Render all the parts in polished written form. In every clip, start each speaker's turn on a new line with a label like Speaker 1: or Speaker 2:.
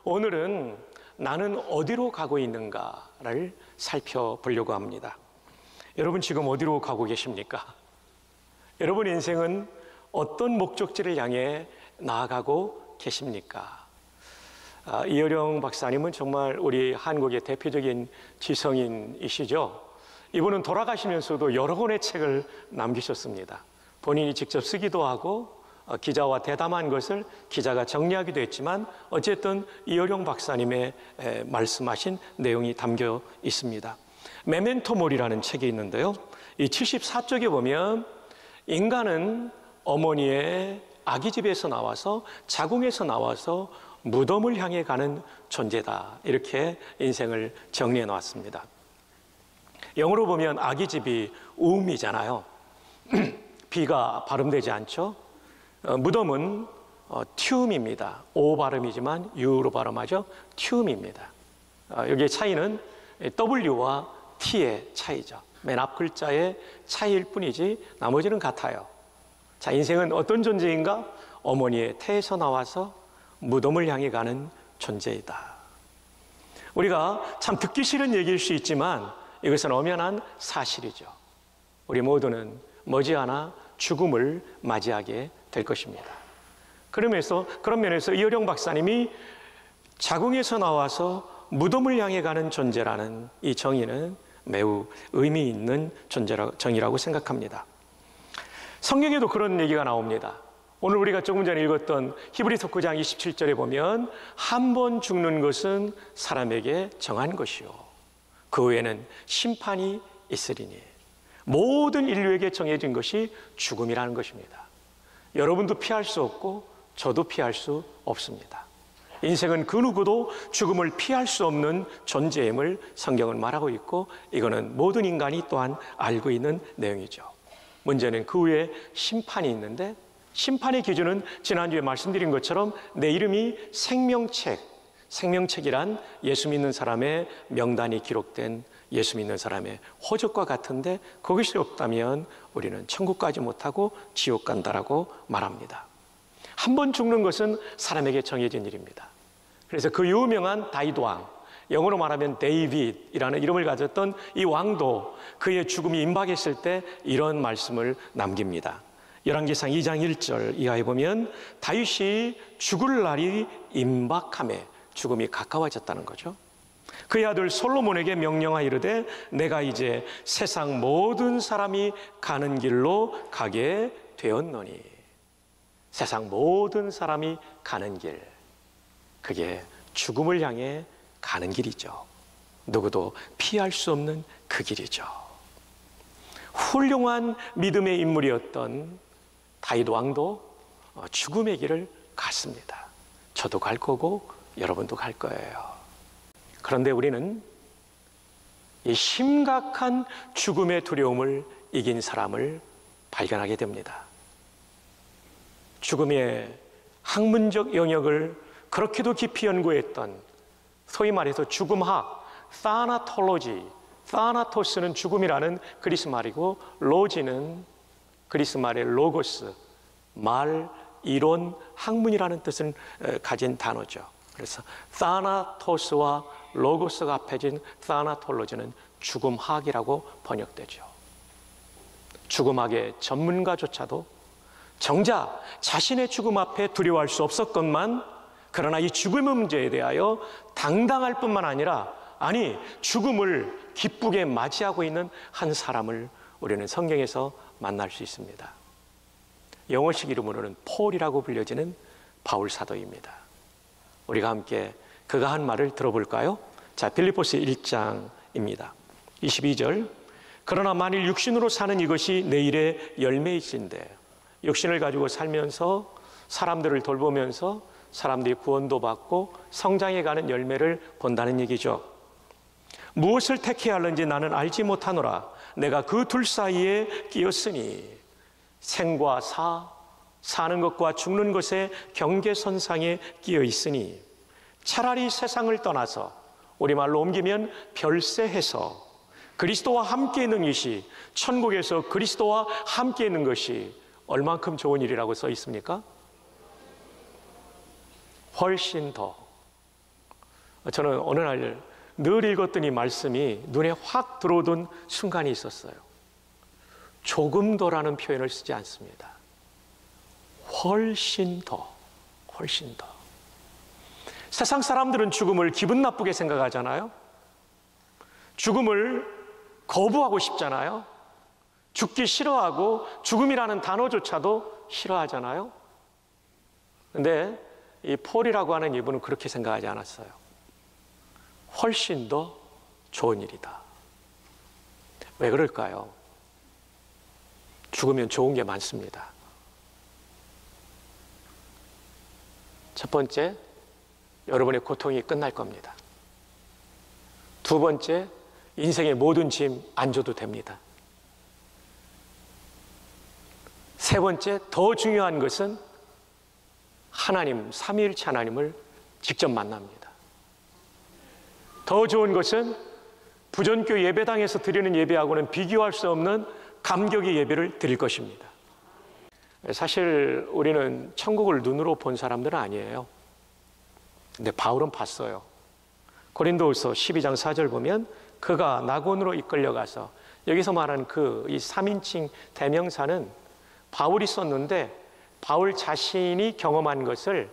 Speaker 1: 오늘은 나는 어디로 가고 있는가를 살펴보려고 합니다. 여러분 지금 어디로 가고 계십니까? 여러분 인생은 어떤 목적지를 향해 나아가고 계십니까? 이어령 박사님은 정말 우리 한국의 대표적인 지성인이시죠. 이분은 돌아가시면서도 여러 권의 책을 남기셨습니다. 본인이 직접 쓰기도 하고 기자와 대담한 것을 기자가 정리하기도 했지만 어쨌든 이어령 박사님의 말씀하신 내용이 담겨 있습니다. 메멘토 모리라는 책이 있는데요, 이 74쪽에 보면 인간은 어머니의 아기집에서 나와서 자궁에서 나와서 무덤을 향해 가는 존재다, 이렇게 인생을 정리해 놓았습니다. 영어로 보면 아기집이 wom이잖아요. B가 발음되지 않죠. 무덤은 흄입니다. O 발음이지만 U로 발음하죠. 흄입니다. 여기의 차이는 W와 T의 차이죠. 맨 앞 글자의 차이일 뿐이지 나머지는 같아요. 자, 인생은 어떤 존재인가? 어머니의 태에서 나와서 무덤을 향해 가는 존재이다. 우리가 참 듣기 싫은 얘기일 수 있지만 이것은 엄연한 사실이죠. 우리 모두는 머지않아 죽음을 맞이하게 될 것입니다. 그런 면에서 이어령 박사님이 자궁에서 나와서 무덤을 향해 가는 존재라는 이 정의는 매우 의미 있는 정의라고 생각합니다. 성경에도 그런 얘기가 나옵니다. 오늘 우리가 조금 전에 읽었던 히브리서 9장 27절에 보면 한 번 죽는 것은 사람에게 정한 것이요 그 후에는 심판이 있으리니, 모든 인류에게 정해진 것이 죽음이라는 것입니다. 여러분도 피할 수 없고 저도 피할 수 없습니다. 인생은 그 누구도 죽음을 피할 수 없는 존재임을 성경은 말하고 있고, 이거는 모든 인간이 또한 알고 있는 내용이죠. 문제는 그 후에 심판이 있는데, 심판의 기준은 지난주에 말씀드린 것처럼 내 이름이 생명책이란 예수 믿는 사람의 명단이 기록된 예수 믿는 사람의 호적과 같은데, 그것이 없다면 우리는 천국 가지 못하고 지옥 간다라고 말합니다. 한 번 죽는 것은 사람에게 정해진 일입니다. 그래서 그 유명한 다윗 왕, 영어로 말하면 데이빗이라는 이름을 가졌던 이 왕도 그의 죽음이 임박했을 때 이런 말씀을 남깁니다. 열왕기상 2장 1절 이하에 보면 다윗이 죽을 날이 임박함에 죽음이 가까워졌다는 거죠. 그의 아들 솔로몬에게 명령하여 이르되 내가 이제 세상 모든 사람이 가는 길로 가게 되었노니, 세상 모든 사람이 가는 길, 그게 죽음을 향해 가는 길이죠. 누구도 피할 수 없는 그 길이죠. 훌륭한 믿음의 인물이었던 다윗 왕도 죽음의 길을 갔습니다. 저도 갈 거고 여러분도 갈 거예요. 그런데 우리는 이 심각한 죽음의 두려움을 이긴 사람을 발견하게 됩니다. 죽음의 학문적 영역을 그렇게도 깊이 연구했던, 소위 말해서 죽음학, 사나톨로지, 사나토스는 죽음이라는 그리스 말이고 로지는 그리스 말의 로고스, 말, 이론, 학문이라는 뜻을 가진 단어죠. 그래서 사나토스와 로고스가 합해진 사나톨로지는 죽음학이라고 번역되죠. 죽음학의 전문가조차도 정작 자신의 죽음 앞에 두려워할 수 없었건만, 그러나 이 죽음의 문제에 대하여 당당할 뿐만 아니라 죽음을 기쁘게 맞이하고 있는 한 사람을 우리는 성경에서 만날 수 있습니다. 영어식 이름으로는 폴이라고 불려지는 바울 사도입니다. 우리가 함께 그가 한 말을 들어볼까요? 자, 빌립보서 1장입니다. 22절. 그러나 만일 육신으로 사는 이것이 내일의 열매이신데, 육신을 가지고 살면서 사람들을 돌보면서 사람들이 구원도 받고 성장해가는 열매를 본다는 얘기죠. 무엇을 택해야 하는지 나는 알지 못하노라. 내가 그 둘 사이에 끼었으니 생과 사는 것과 죽는 것의 경계선상에 끼어 있으니 차라리 세상을 떠나서, 우리말로 옮기면 별세해서 그리스도와 함께 있는 것이, 천국에서 그리스도와 함께 있는 것이 얼만큼 좋은 일이라고 써 있습니까? 훨씬 더 저는 어느 날 늘 읽었던 이 말씀이 눈에 확 들어오던 순간이 있었어요. 조금 더라는 표현을 쓰지 않습니다. 훨씬 더, 훨씬 더. 세상 사람들은 죽음을 기분 나쁘게 생각하잖아요. 죽음을 거부하고 싶잖아요. 죽기 싫어하고 죽음이라는 단어조차도 싫어하잖아요. 근데 이 폴이라고 하는 이분은 그렇게 생각하지 않았어요. 훨씬 더 좋은 일이다. 왜 그럴까요? 죽으면 좋은 게 많습니다. 첫 번째, 여러분의 고통이 끝날 겁니다. 두 번째, 인생의 모든 짐 안 져도 됩니다. 세 번째, 더 중요한 것은 하나님, 삼위일체 하나님을 직접 만납니다. 더 좋은 것은 부전교 예배당에서 드리는 예배하고는 비교할 수 없는 감격의 예배를 드릴 것입니다. 사실 우리는 천국을 눈으로 본 사람들은 아니에요. 근데 바울은 봤어요. 고린도후서 12장 4절 보면 그가 낙원으로 이끌려가서, 여기서 말하는 이 3인칭 대명사는 바울이 썼는데 바울 자신이 경험한 것을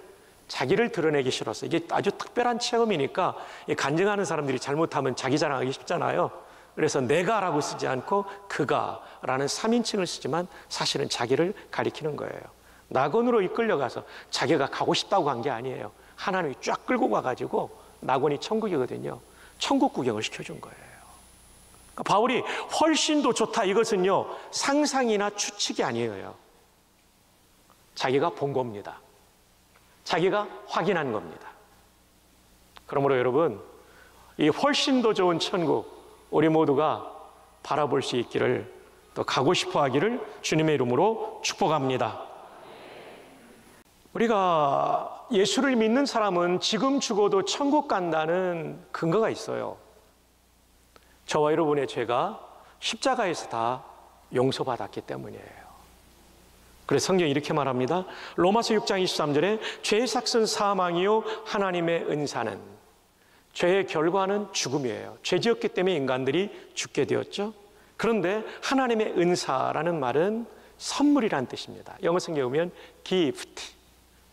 Speaker 1: 자기를 드러내기 싫어서, 이게 아주 특별한 체험이니까 간증하는 사람들이 잘못하면 자기 자랑하기 쉽잖아요. 그래서 내가라고 쓰지 않고 그가라는 3인칭을 쓰지만 사실은 자기를 가리키는 거예요. 낙원으로 이끌려가서 자기가 가고 싶다고 간 게 아니에요. 하나님이 쫙 끌고 가가지고, 낙원이 천국이거든요. 천국 구경을 시켜준 거예요. 그러니까 바울이 훨씬 더 좋다, 이것은요 상상이나 추측이 아니에요. 자기가 본 겁니다. 자기가 확인한 겁니다. 그러므로 여러분, 이 훨씬 더 좋은 천국 우리 모두가 바라볼 수 있기를, 또 가고 싶어 하기를 주님의 이름으로 축복합니다. 우리가 예수를 믿는 사람은 지금 죽어도 천국 간다는 근거가 있어요. 저와 여러분의 죄가 십자가에서 다 용서받았기 때문이에요. 그래서 성경이 이렇게 말합니다. 로마서 6장 23절에 죄의 삭은 사망이요 하나님의 은사는, 죄의 결과는 죽음이에요. 죄 지었기 때문에 인간들이 죽게 되었죠. 그런데 하나님의 은사라는 말은 선물이란 뜻입니다. 영어 성경에 보면 gift,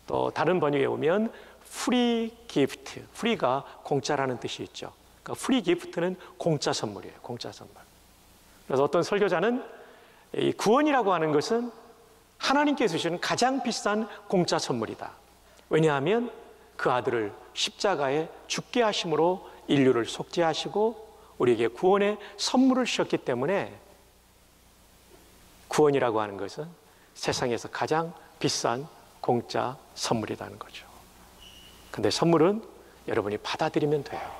Speaker 1: 또 다른 번역에 보면 free gift, free가 공짜라는 뜻이 있죠. 그러니까 free gift는 공짜 선물이에요. 공짜 선물. 그래서 어떤 설교자는 이 구원이라고 하는 것은 하나님께서 주시는 가장 비싼 공짜 선물이다. 왜냐하면 그 아들을 십자가에 죽게 하심으로 인류를 속죄하시고 우리에게 구원의 선물을 주셨기 때문에 구원이라고 하는 것은 세상에서 가장 비싼 공짜 선물이라는 거죠. 근데 선물은 여러분이 받아들이면 돼요.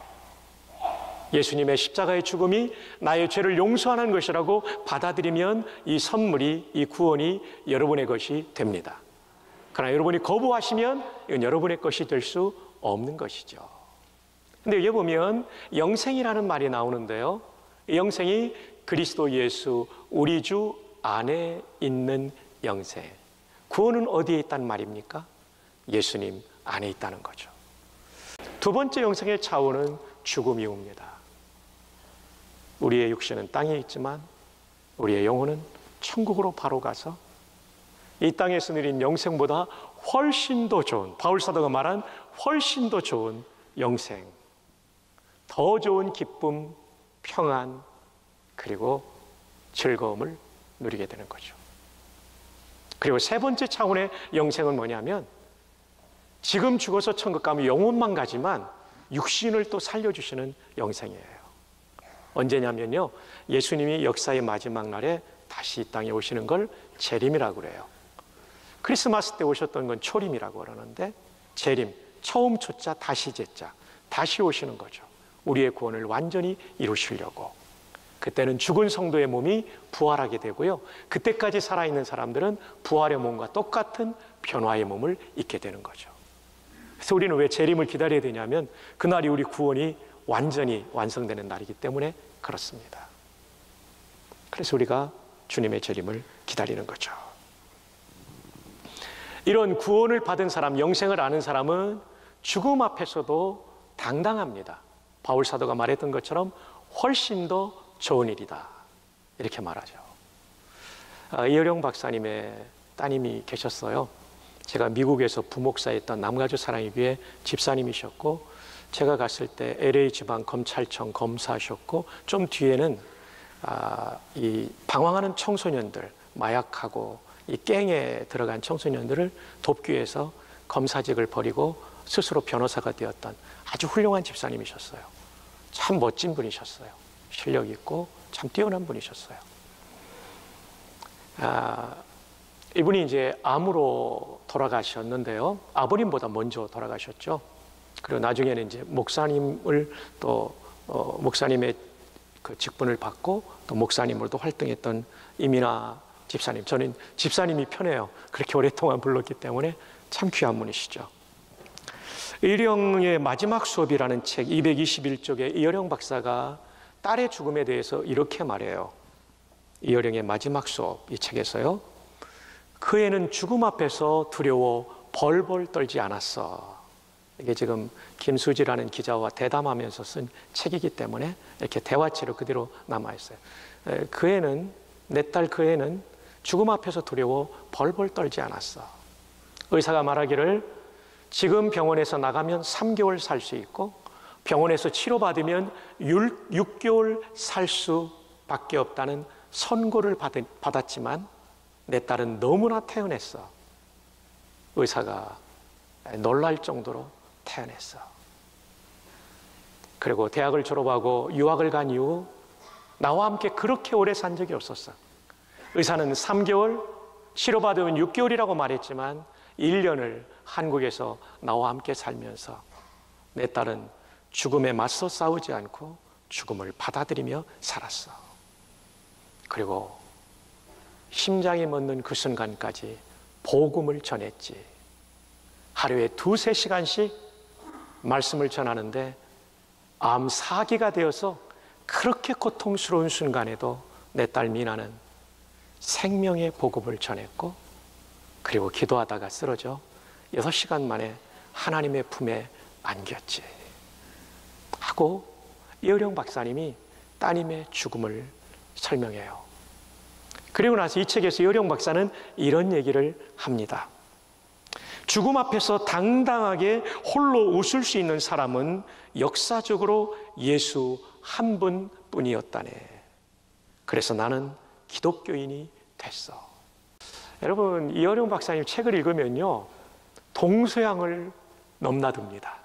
Speaker 1: 예수님의 십자가의 죽음이 나의 죄를 용서하는 것이라고 받아들이면 이 선물이, 이 구원이 여러분의 것이 됩니다. 그러나 여러분이 거부하시면 이건 여러분의 것이 될 수 없는 것이죠. 근데 여기 보면 영생이라는 말이 나오는데요, 이 영생이 그리스도 예수 우리 주 안에 있는 영생. 구원은 어디에 있다는 말입니까? 예수님 안에 있다는 거죠. 두 번째 영생의 차원은 죽음이 옵니다. 우리의 육신은 땅에 있지만 우리의 영혼은 천국으로 바로 가서 이 땅에서 누린 영생보다 훨씬 더 좋은, 바울 사도가 말한 훨씬 더 좋은 영생, 더 좋은 기쁨, 평안, 그리고 즐거움을 누리게 되는 거죠. 그리고 세 번째 차원의 영생은 뭐냐면, 지금 죽어서 천국 가면 영혼만 가지만 육신을 또 살려주시는 영생이에요. 언제냐면요, 예수님이 역사의 마지막 날에 다시 이 땅에 오시는 걸 재림이라고 그래요. 크리스마스 때 오셨던 건 초림이라고 그러는데, 재림, 처음 초자 다시 제자, 다시 오시는 거죠. 우리의 구원을 완전히 이루시려고. 그때는 죽은 성도의 몸이 부활하게 되고요, 그때까지 살아있는 사람들은 부활의 몸과 똑같은 변화의 몸을 입게 되는 거죠. 그래서 우리는 왜 재림을 기다려야 되냐면, 그날이 우리 구원이 완전히 완성되는 날이기 때문에 그렇습니다. 그래서 우리가 주님의 재림을 기다리는 거죠. 이런 구원을 받은 사람, 영생을 아는 사람은 죽음 앞에서도 당당합니다. 바울 사도가 말했던 것처럼 훨씬 더 좋은 일이다, 이렇게 말하죠. 이어령 박사님의 따님이 계셨어요. 제가 미국에서 부목사였던 남가주 사랑의교회 집사님이셨고, 제가 갔을 때 LA 지방 검찰청 검사하셨고, 좀 뒤에는 이 방황하는 청소년들, 마약하고 이 갱에 들어간 청소년들을 돕기 위해서 검사직을 버리고 스스로 변호사가 되었던 아주 훌륭한 집사님이셨어요. 참 멋진 분이셨어요. 실력 있고 참 뛰어난 분이셨어요. 이분이 이제 암으로 돌아가셨는데요. 아버님보다 먼저 돌아가셨죠. 그리고 나중에는 이제 목사님을 또 목사님의 그 직분을 받고 또 목사님으로도 활동했던 이민아 집사님. 저는 집사님이 편해요. 그렇게 오랫동안 불렀기 때문에 참 귀한 분이시죠. 이어령의 마지막 수업이라는 책 221쪽에 이어령 박사가 딸의 죽음에 대해서 이렇게 말해요. 이어령의 마지막 수업, 이 책에서요. 그 애는 죽음 앞에서 두려워 벌벌 떨지 않았어. 이게 지금 김수지라는 기자와 대담하면서 쓴 책이기 때문에 이렇게 대화체로 그대로 남아있어요. 그 애는, 내 딸 그 애는 죽음 앞에서 두려워 벌벌 떨지 않았어. 의사가 말하기를 지금 병원에서 나가면 3개월 살 수 있고 병원에서 치료받으면 6개월 살 수밖에 없다는 선고를 받았지만 내 딸은 너무나 태연했어. 의사가 놀랄 정도로 태연했어. 그리고 대학을 졸업하고 유학을 간 이후 나와 함께 그렇게 오래 산 적이 없었어. 의사는 3개월, 치료받으면 6개월이라고 말했지만 1년을 한국에서 나와 함께 살면서 내 딸은 죽음에 맞서 싸우지 않고 죽음을 받아들이며 살았어. 그리고 심장이 멎는 그 순간까지 복음을 전했지. 하루에 2-3시간씩 말씀을 전하는데 암 사기가 되어서 그렇게 고통스러운 순간에도 내 딸 미나는 생명의 복음을 전했고, 그리고 기도하다가 쓰러져 6시간 만에 하나님의 품에 안겼지 하고 이어령 박사님이 따님의 죽음을 설명해요. 그리고 나서 이 책에서 이어령 박사는 이런 얘기를 합니다. 죽음 앞에서 당당하게 홀로 웃을 수 있는 사람은 역사적으로 예수 한 분뿐이었다네. 그래서 나는 기독교인이 됐어. 여러분, 이어령 박사님 책을 읽으면요, 동서양을 넘나듭니다.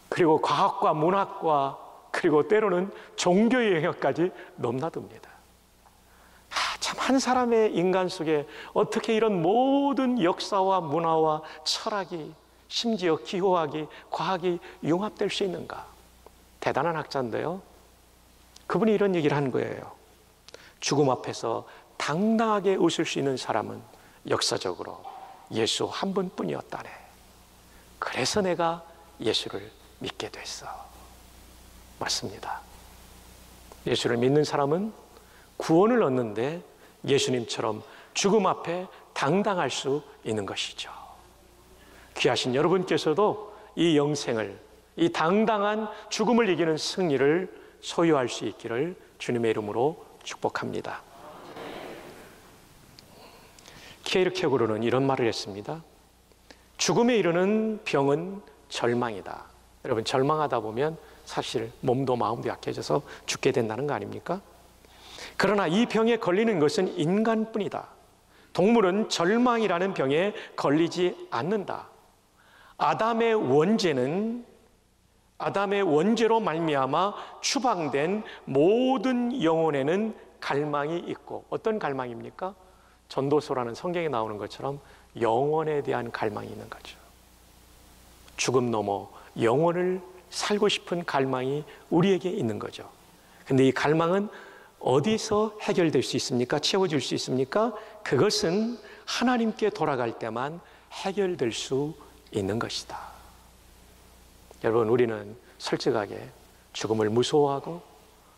Speaker 1: 그리고 과학과 문학과 그리고 때로는 종교의 영역까지 넘나듭니다. 참 한 사람의 인간 속에 어떻게 이런 모든 역사와 문화와 철학이, 심지어 기호학이, 과학이 융합될 수 있는가? 대단한 학자인데요. 그분이 이런 얘기를 한 거예요. 죽음 앞에서 당당하게 웃을 수 있는 사람은 역사적으로 예수 한 분뿐이었다네. 그래서 내가 예수를 믿게 됐어. 맞습니다. 예수를 믿는 사람은 구원을 얻는데 예수님처럼 죽음 앞에 당당할 수 있는 것이죠. 귀하신 여러분께서도 이 영생을, 이 당당한 죽음을 이기는 승리를 소유할 수 있기를 주님의 이름으로 축복합니다. 키에르케고르는 이런 말을 했습니다. 죽음에 이르는 병은 절망이다. 여러분, 절망하다 보면 사실 몸도 마음도 약해져서 죽게 된다는 거 아닙니까? 그러나 이 병에 걸리는 것은 인간뿐이다. 동물은 절망이라는 병에 걸리지 않는다. 아담의 원죄로 말미암아 추방된 모든 영혼에는 갈망이 있고, 어떤 갈망입니까? 전도서라는 성경에 나오는 것처럼 영혼에 대한 갈망이 있는 거죠. 죽음 넘어 영혼을 살고 싶은 갈망이 우리에게 있는 거죠. 근데 이 갈망은 어디서 해결될 수 있습니까? 채워질 수 있습니까? 그것은 하나님께 돌아갈 때만 해결될 수 있는 것이다. 여러분, 우리는 솔직하게 죽음을 무서워하고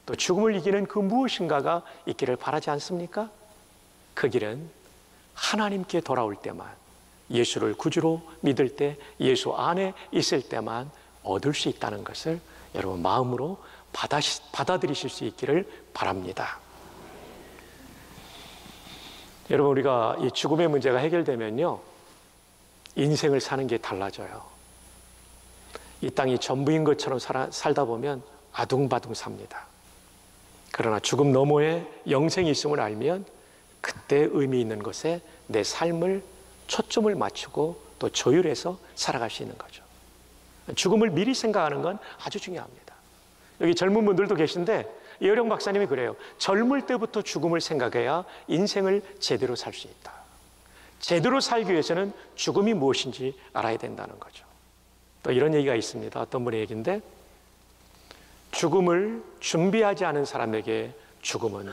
Speaker 1: 또 죽음을 이기는 그 무엇인가가 있기를 바라지 않습니까? 그 길은 하나님께 돌아올 때만, 예수를 구주로 믿을 때, 예수 안에 있을 때만 얻을 수 있다는 것을 여러분 마음으로 받아들이실 수 있기를 바랍니다. 여러분, 우리가 이 죽음의 문제가 해결되면요, 인생을 사는 게 달라져요. 이 땅이 전부인 것처럼 살다 보면 아둥바둥 삽니다. 그러나 죽음 너머에 영생이 있음을 알면 그때 의미 있는 것에 내 삶을 초점을 맞추고 또 조율해서 살아갈 수 있는 거죠. 죽음을 미리 생각하는 건 아주 중요합니다. 여기 젊은 분들도 계신데 이어령 박사님이 그래요. 젊을 때부터 죽음을 생각해야 인생을 제대로 살 수 있다. 제대로 살기 위해서는 죽음이 무엇인지 알아야 된다는 거죠. 또 이런 얘기가 있습니다. 어떤 분의 얘기인데, 죽음을 준비하지 않은 사람에게 죽음은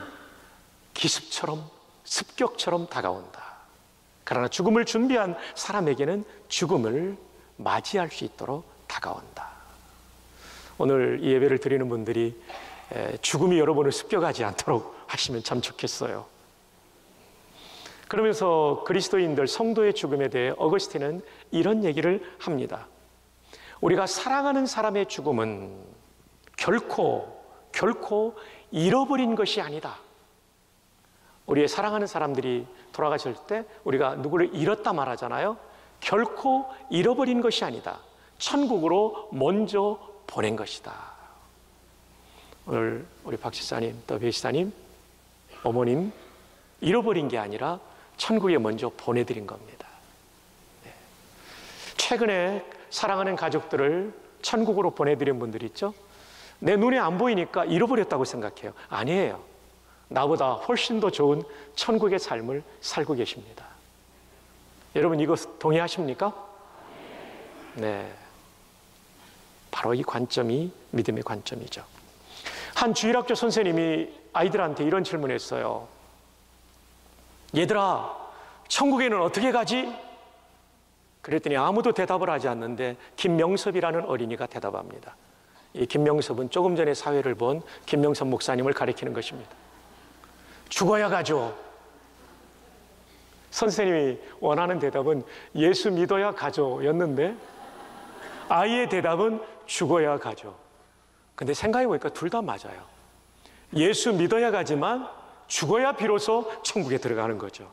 Speaker 1: 기습처럼 습격처럼 다가온다. 그러나 죽음을 준비한 사람에게는 죽음을 맞이할 수 있도록 다가온다. 오늘 이 예배를 드리는 분들이 죽음이 여러분을 습격하지 않도록 하시면 참 좋겠어요. 그러면서 그리스도인들, 성도의 죽음에 대해 어거스틴은 이런 얘기를 합니다. 우리가 사랑하는 사람의 죽음은 결코 잃어버린 것이 아니다. 우리의 사랑하는 사람들이 돌아가실 때 우리가 누구를 잃었다 말하잖아요. 결코 잃어버린 것이 아니다. 천국으로 먼저 보낸 것이다. 오늘 우리 박 지사님, 또 배 지사님, 어머님 잃어버린 게 아니라 천국에 먼저 보내드린 겁니다. 네. 최근에 사랑하는 가족들을 천국으로 보내드린 분들이 있죠. 내 눈에 안 보이니까 잃어버렸다고 생각해요. 아니에요. 나보다 훨씬 더 좋은 천국의 삶을 살고 계십니다. 여러분, 이거 동의하십니까? 네. 바로 이 관점이 믿음의 관점이죠. 한 주일학교 선생님이 아이들한테 이런 질문을 했어요. 얘들아, 천국에는 어떻게 가지? 그랬더니 아무도 대답을 하지 않는데 김명섭이라는 어린이가 대답합니다. 이 김명섭은 조금 전에 사회를 본 김명섭 목사님을 가리키는 것입니다. 죽어야 가죠. 선생님이 원하는 대답은 예수 믿어야 가죠 였는데 아이의 대답은 죽어야 가죠. 근데 생각해보니까 둘 다 맞아요. 예수 믿어야 가지만 죽어야 비로소 천국에 들어가는 거죠.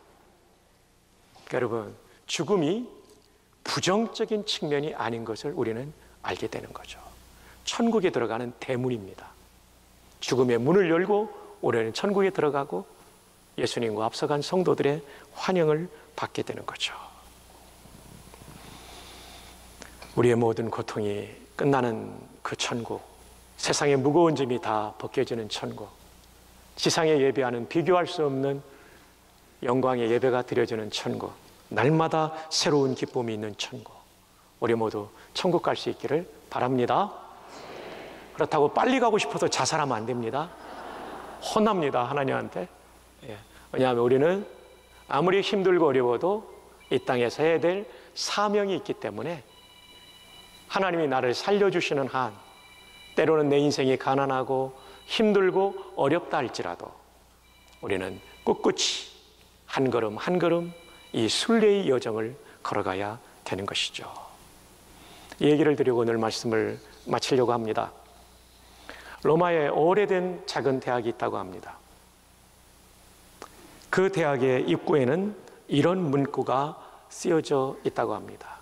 Speaker 1: 그러니까 여러분, 죽음이 부정적인 측면이 아닌 것을 우리는 알게 되는 거죠. 천국에 들어가는 대문입니다. 죽음의 문을 열고 올해는 천국에 들어가고 예수님과 앞서간 성도들의 환영을 받게 되는 거죠. 우리의 모든 고통이 끝나는 그 천국, 세상의 무거운 짐이 다 벗겨지는 천국, 지상에 예배하는 비교할 수 없는 영광의 예배가 드려지는 천국, 날마다 새로운 기쁨이 있는 천국, 우리 모두 천국 갈 수 있기를 바랍니다. 그렇다고 빨리 가고 싶어서 자살하면 안 됩니다. 혼납니다, 하나님한테. 왜냐하면 우리는 아무리 힘들고 어려워도 이 땅에서 해야 될 사명이 있기 때문에 하나님이 나를 살려주시는 한, 때로는 내 인생이 가난하고 힘들고 어렵다 할지라도 우리는 꿋꿋이 한 걸음 한 걸음 이 순례의 여정을 걸어가야 되는 것이죠. 이 얘기를 드리고 오늘 말씀을 마치려고 합니다. 로마에 오래된 작은 대학이 있다고 합니다. 그 대학의 입구에는 이런 문구가 쓰여져 있다고 합니다.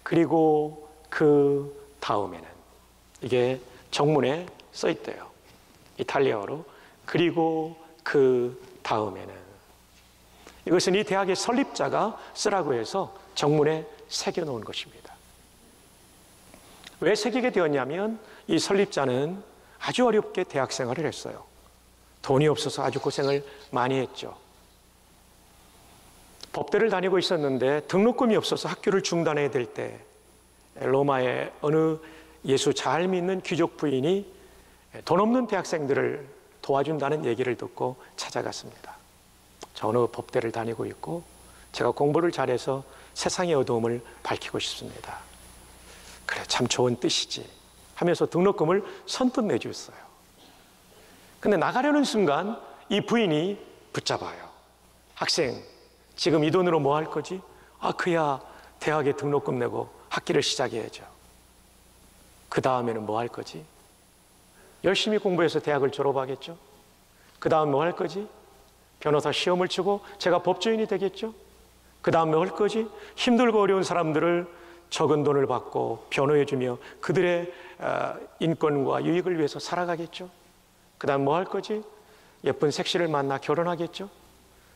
Speaker 1: 그리고 그 다음에는, 이게 정문에 써 있대요. 이탈리아어로. 그리고 그 다음에는. 이것은 이 대학의 설립자가 쓰라고 해서 정문에 새겨놓은 것입니다. 왜 새기게 되었냐면 이 설립자는 아주 어렵게 대학 생활을 했어요. 돈이 없어서 아주 고생을 많이 했죠. 법대를 다니고 있었는데 등록금이 없어서 학교를 중단해야 될 때 로마의 어느 예수 잘 믿는 귀족 부인이 돈 없는 대학생들을 도와준다는 얘기를 듣고 찾아갔습니다. 저 어느 법대를 다니고 있고 제가 공부를 잘해서 세상의 어두움을 밝히고 싶습니다. 그래, 참 좋은 뜻이지 하면서 등록금을 선뜻 내줬어요. 근데 나가려는 순간 이 부인이 붙잡아요. 학생, 지금 이 돈으로 뭐 할 거지? 그야 대학에 등록금 내고 학기를 시작해야죠. 그 다음에는 뭐 할 거지? 열심히 공부해서 대학을 졸업하겠죠? 그 다음 뭐 할 거지? 변호사 시험을 치고 제가 법조인이 되겠죠? 그 다음 뭐 할 거지? 힘들고 어려운 사람들을 적은 돈을 받고 변호해주며 그들의 인권과 유익을 위해서 살아가겠죠? 그 다음 뭐 할 거지? 예쁜 색시를 만나 결혼하겠죠?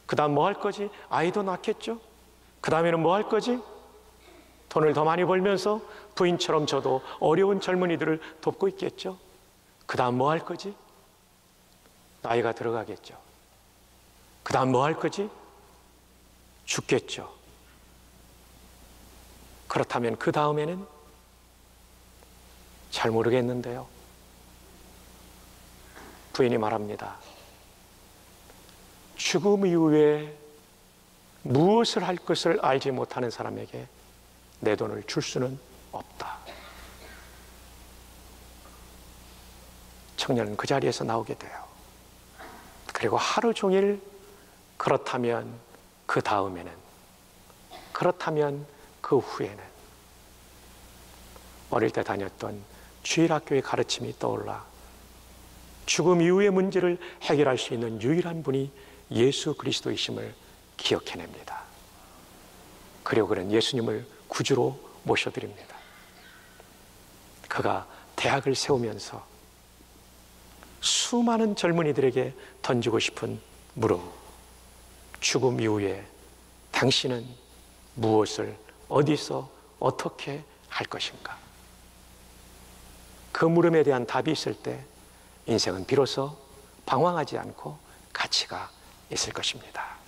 Speaker 1: 그 다음 뭐 할 거지? 아이도 낳겠죠? 그 다음에는 뭐 할 거지? 돈을 더 많이 벌면서 부인처럼 저도 어려운 젊은이들을 돕고 있겠죠? 그 다음 뭐 할 거지? 나이가 들어가겠죠. 그 다음 뭐 할 거지? 죽겠죠. 그렇다면 그 다음에는 잘 모르겠는데요. 부인이 말합니다. 죽음 이후에 무엇을 할 것을 알지 못하는 사람에게 내 돈을 줄 수는 없다. 청년은 그 자리에서 나오게 돼요. 그리고 하루 종일 그렇다면 그 다음에는, 그렇다면 그 후에는, 어릴 때 다녔던 주일학교의 가르침이 떠올라 죽음 이후의 문제를 해결할 수 있는 유일한 분이 예수 그리스도이심을 기억해냅니다. 그리고 그는 예수님을 구주로 모셔드립니다. 그가 대학을 세우면서 수많은 젊은이들에게 던지고 싶은 물음, 죽음 이후에 당신은 무엇을 어디서 어떻게 할 것인가? 그 물음에 대한 답이 있을 때 인생은 비로소 방황하지 않고 가치가 있을 것입니다.